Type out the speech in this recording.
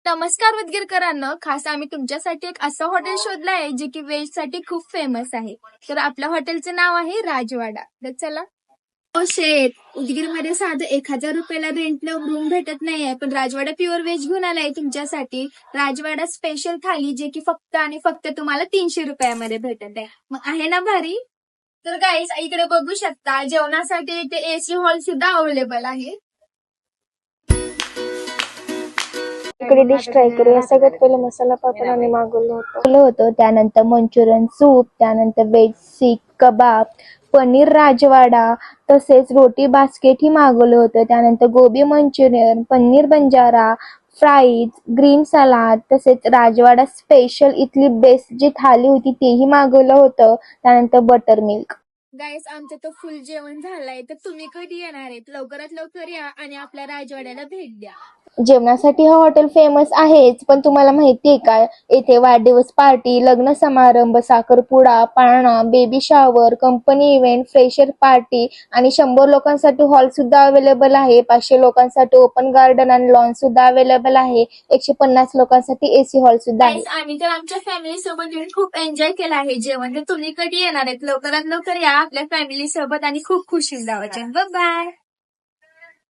नमस्कार उदगीरकरांनो, खास आम्ही तुमच्यासाठी एक असं हॉटेल शोधलं आहे जे की व्हेज साठी खूप फेमस आहे. तर आपल्या हॉटेलचं नाव आहे राजवाडा. तर चला. ओ शेट, उदगीरमध्ये साधं 1,000 रुपयाला रेंटनं रूम भेटत नाहीये, पण राजवाडा प्युअर व्हेज घेऊन आलाय तुमच्यासाठी. राजवाडा स्पेशल थाली जे की फक्त आणि फक्त तुम्हाला 300 रुपयामध्ये भेटत आहे. मग आहे ना भारी? तर गाईस इकडे बघू शकता, जेवणासाठी इथे एसी हॉल सुद्धा अवेलेबल आहे. इकडे डिश ट्राय करूया. सगळ्यात पहिले मसाला पापड आणि मागवलं होतं. त्यानंतर मंचुरियन सूप, त्यानंतर वेज सीख कबाब, पनीर राजवाडा, तसेच रोटी बास्केट ही मागवलं होतं. त्यानंतर gobi Manchurian, paneer Banjara, fries, green salad, तसेच राजवाडा स्पेशल इथली बेस्ट जी थाली होती तेही मागवलं होतं. त्यानंतर बटर मिल्क. गाईस आमचं तर फुल जेवण झालंय, तर तुम्ही कधी येणार आहेत? लवकरात लवकर या आणि आपल्या राजवाड्याला भेट द्या. जेवणासाठी हा हॉटेल फेमस आहेच, पण तुम्हाला माहितीये का, येथे वाढदिवस पार्टी, लग्न समारंभ, साखरपुडा, पाळणा, baby shower, company event, fresher party आणि 100 लोकांसाठी हॉल सुद्धा अवेलेबल आहे. 500 लोकांसाठी ओपन गार्डन आणि लॉन सुद्धा अवेलेबल आहे. 150 लोकांसाठी एसी हॉल सुद्धा आहे. आम्ही तर आमच्या फॅमिली सोबत येऊन खूप एन्जॉय केला आहे जेवण. तर तुम्ही कधी येणार आहेत? लवकरात लवकर या आपल्या फॅमिली सोबत आणि खूप खुशी जावायचे. बाय.